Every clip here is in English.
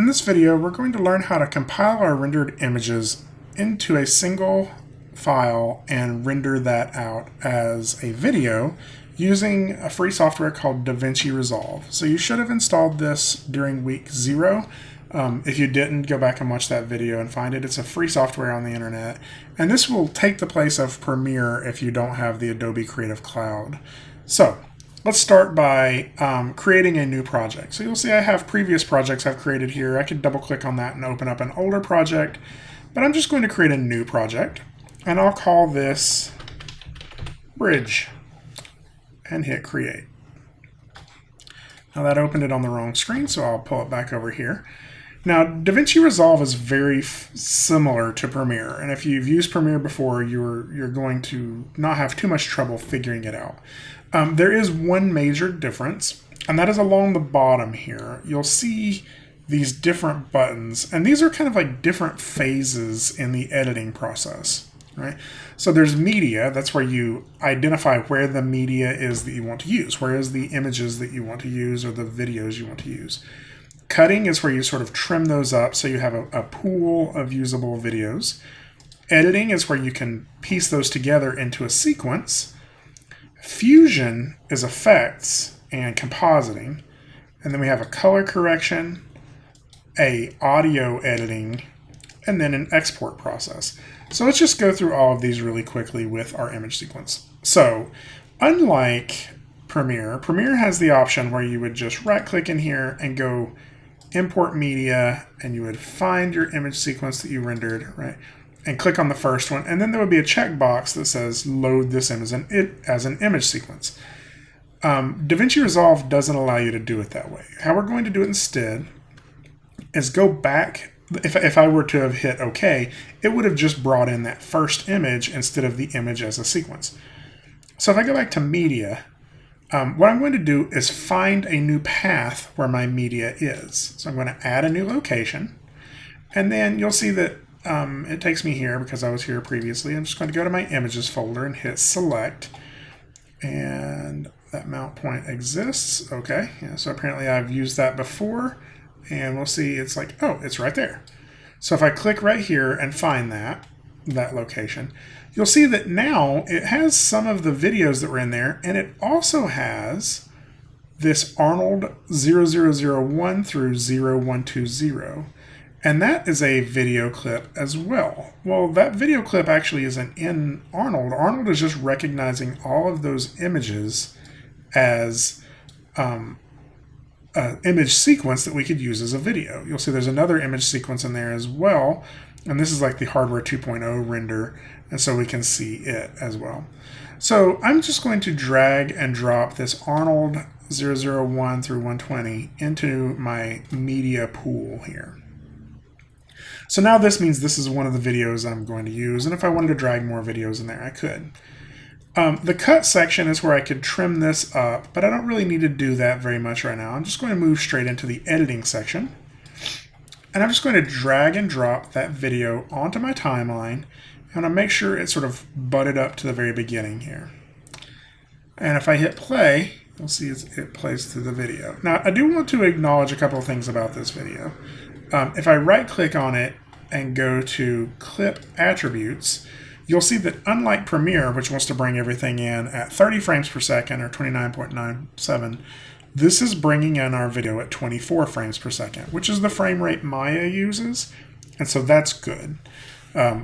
this video, we're going to learn how to compile our rendered images into a single file and render that out as a video using a free software called DaVinci Resolve. So you should have installed this during week 0. If you didn't, go back and watch that video and find it. It's a free software on the internet. And this will take the place of Premiere if you don't have the Adobe Creative Cloud. So let's start by creating a new project. So you'll see I have previous projects I've created here. I could double click on that and open up an older project, but I'm just going to create a new project and I'll call this Bridge and hit create. Now that opened it on the wrong screen, so I'll pull it back over here. Now, DaVinci Resolve is very similar to Premiere, and if you've used Premiere before, you're going to not have too much trouble figuring it out. There is one major difference, and that is along the bottom here. You'll see these different buttons, and these are kind of like different phases in the editing process, right? So there's media, that's where you identify where the media is that you want to use, where is the images that you want to use or the videos you want to use. Cutting is where you sort of trim those up so you have a pool of usable videos. Editing is where you can piece those together into a sequence. Fusion is effects and compositing. And then we have a color correction, a audio editing, and then an export process. So let's just go through all of these really quickly with our image sequence. So unlike Premiere, Premiere has the option where you would just right click in here and go import media, and you would find your image sequence that you rendered, right? And click on the first one, and then there would be a checkbox that says load this image as an image sequence. DaVinci Resolve doesn't allow you to do it that way. How we're going to do it instead is go back. If I were to have hit OK, it would have just brought in that first image instead of the image as a sequence. So if I go back to media, what I'm going to do is find a new path where my media is. So I'm going to add a new location, and then you'll see that it takes me here because I was here previously. I'm just going to go to my images folder and hit select, and that mount point exists. Okay, yeah, so apparently I've used that before, and we'll see it's like, oh, it's right there. So if I click right here and find that location, you'll see that now it has some of the videos that were in there, and it also has this Arnold 0001 through 0120, and that is a video clip as well. Well, that video clip actually isn't in Arnold. Arnold is just recognizing all of those images as an image sequence that we could use as a video. You'll see there's another image sequence in there as well, and this is like the hardware 2.0 render, and so we can see it as well. So I'm just going to drag and drop this Arnold 001 through 120 into my media pool here. So now this means this is one of the videos I'm going to use, and if I wanted to drag more videos in there, I could. The cut section is where I could trim this up, but I don't really need to do that very much right now. I'm just going to move straight into the editing section, and I'm just going to drag and drop that video onto my timeline. I'm going to make sure it's sort of butted up to the very beginning here. And if I hit play, you'll see it plays through the video. Now, I do want to acknowledge a couple of things about this video. If I right-click on it and go to Clip Attributes, you'll see that unlike Premiere, which wants to bring everything in at 30 frames per second or 29.97, this is bringing in our video at 24 frames per second, which is the frame rate Maya uses, and so that's good.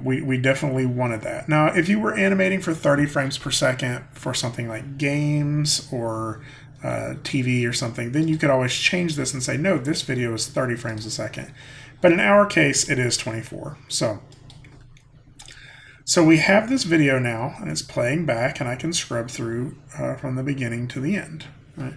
We definitely wanted that. Now, if you were animating for 30 frames per second for something like games or TV or something, then you could always change this and say, no, this video is 30 frames a second. But in our case, it is 24. So we have this video now, and it's playing back, and I can scrub through from the beginning to the end. Right?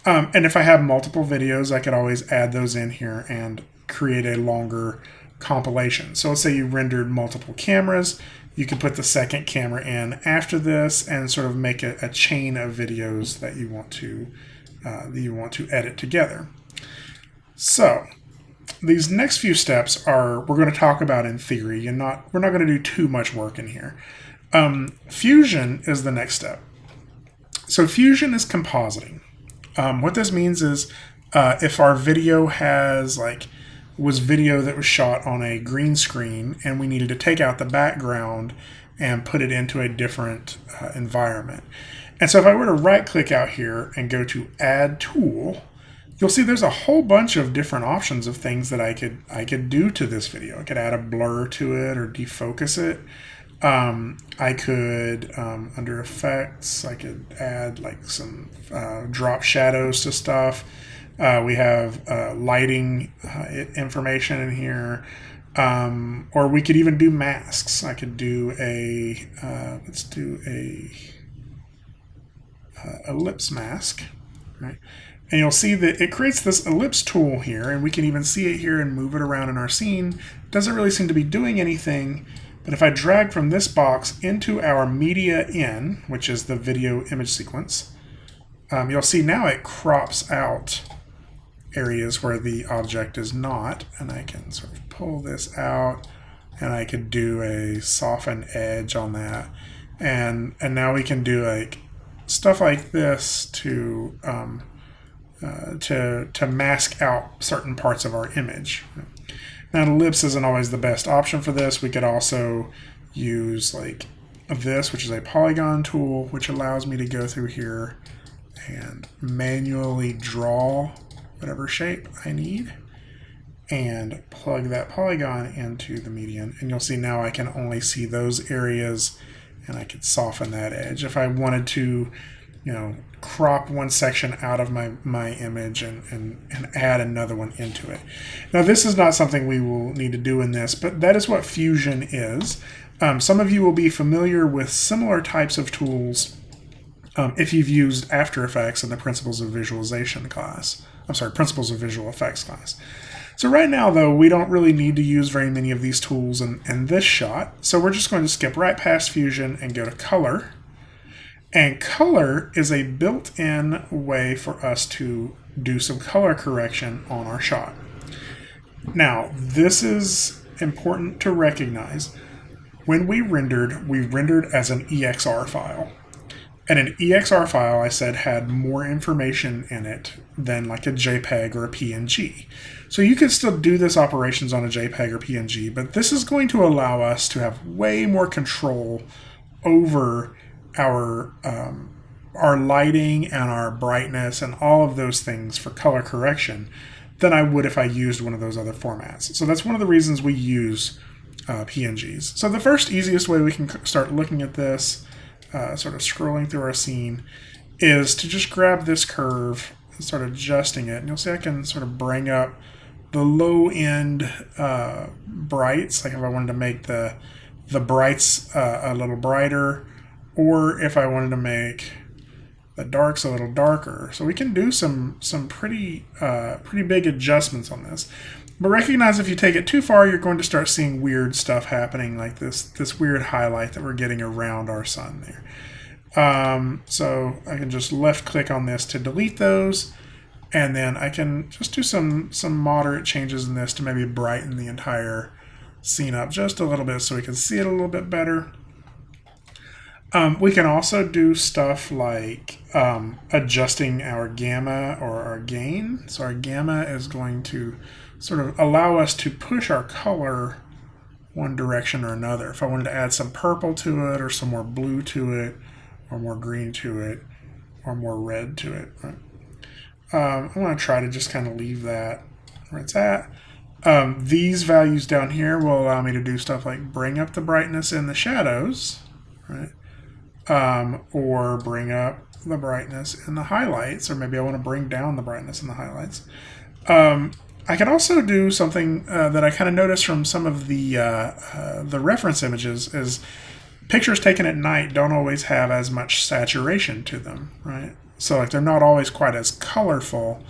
And if I have multiple videos, I could always add those in here and create a longer compilation. So let's say you rendered multiple cameras. You could put the second camera in after this and sort of make a chain of videos that you want to edit together. So these next few steps we're going to talk about in theory, and we're not going to do too much work in here. Fusion is the next step. So Fusion is compositing. What this means is If our video was video that was shot on a green screen and we needed to take out the background and put it into a different environment. And so if I were to right click out here and go to Add Tool, you'll see there's a whole bunch of different options of things that I could do to this video. I could add a blur to it or defocus it. I could, under Effects, I could add like some drop shadows to stuff. We have lighting information in here. Or we could even do masks. I could do let's do a ellipse mask, right? And you'll see that it creates this ellipse tool here, and we can even see it here and move it around in our scene. Doesn't really seem to be doing anything, but if I drag from this box into our media in, which is the video image sequence, you'll see now it crops out areas where the object is not, and I can sort of pull this out, and I could do a soften edge on that, and now we can do like stuff like this to mask out certain parts of our image. Now, an ellipse isn't always the best option for this. We could also use like this, which is a Polygon Tool, which allows me to go through here and manually draw whatever shape I need and plug that polygon into the median. And you'll see now I can only see those areas, and I could soften that edge. If I wanted to, crop one section out of my image and add another one into it. Now, this is not something we will need to do in this, but that is what Fusion is. Some of you will be familiar with similar types of tools if you've used After Effects in the Principles of Visualization class. Principles of Visual Effects class. So right now, though, we don't really need to use very many of these tools in this shot. So we're just going to skip right past Fusion and go to Color. And Color is a built-in way for us to do some color correction on our shot. Now, this is important to recognize. When we rendered as an EXR file. And an EXR file, I said, had more information in it than like a JPEG or a PNG. So you could still do this operations on a JPEG or PNG, but this is going to allow us to have way more control over our lighting and our brightness and all of those things for color correction than I would if I used one of those other formats. So that's one of the reasons we use PNGs. So the first easiest way we can start looking at this, sort of scrolling through our scene, is to just grab this curve and start adjusting it. And you'll see I can sort of bring up the low end brights, like if I wanted to make the brights a little brighter, or if I wanted to make the darks a little darker. So we can do some pretty big adjustments on this. But recognize if you take it too far, you're going to start seeing weird stuff happening, like this weird highlight that we're getting around our sun there. So I can just left click on this to delete those, and then I can just do some moderate changes in this to maybe brighten the entire scene up just a little bit so we can see it a little bit better. We can also do stuff like adjusting our gamma or our gain. So our gamma is going to sort of allow us to push our color one direction or another. If I wanted to add some purple to it, or some more blue to it, or more green to it, or more red to it, right? I want to try to just kind of leave that where it's at. These values down here will allow me to do stuff like bring up the brightness in the shadows, right? Or bring up the brightness in the highlights, or maybe I want to bring down the brightness in the highlights. I can also do something that I kind of noticed from some of the reference images is pictures taken at night don't always have as much saturation to them, right? So like they're not always quite as colorful.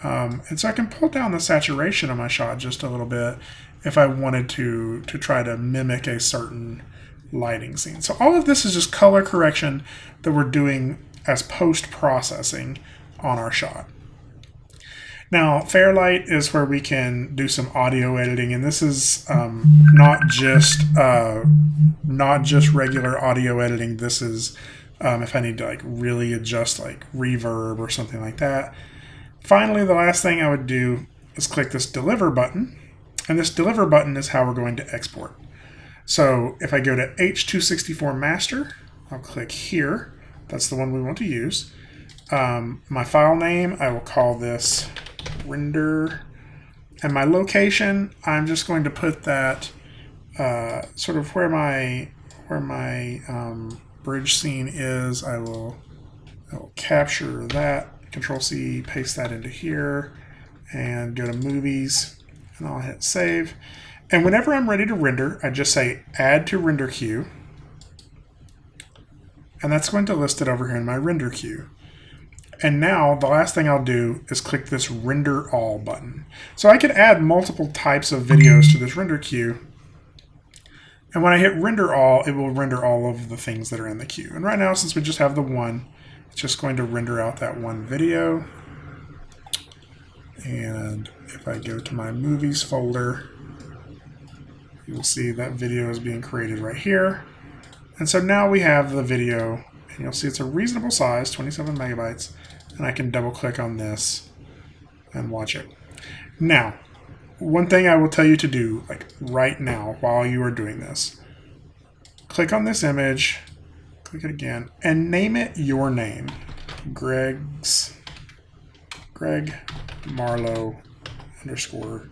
And so I can pull down the saturation of my shot just a little bit if I wanted to try to mimic a certain lighting scene. So all of this is just color correction that we're doing as post-processing on our shot. Now, Fairlight is where we can do some audio editing, and this is not just regular audio editing. This is if I need to like really adjust like reverb or something like that. Finally, the last thing I would do is click this deliver button. And this deliver button is how we're going to export. So if I go to H264 master, I'll click here. That's the one we want to use. My file name, I will call this render. And my location, I'm just going to put that sort of where my bridge scene is. I will capture that. Control C, paste that into here, and go to movies, and I'll hit save. And whenever I'm ready to render, I just say add to render queue, and that's going to list it over here in my render queue. And now the last thing I'll do is click this render all button. So I could add multiple types of videos to this render queue. And when I hit render all, it will render all of the things that are in the queue. And right now, since we just have the one, it's just going to render out that one video. And if I go to my movies folder, you'll see that video is being created right here. And so now we have the video, and you'll see it's a reasonable size, 27 megabytes, and I can double click on this and watch it. Now, one thing I will tell you to do, like right now while you are doing this, click on this image, click it again, and name it your name. Greg Marlowe _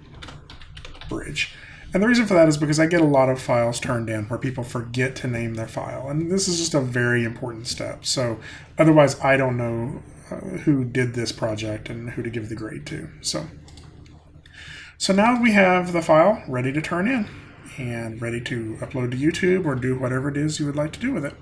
bridge. And the reason for that is because I get a lot of files turned in where people forget to name their file. And this is just a very important step. So otherwise, I don't know who did this project and who to give the grade to. So now we have the file ready to turn in and ready to upload to YouTube or do whatever it is you would like to do with it.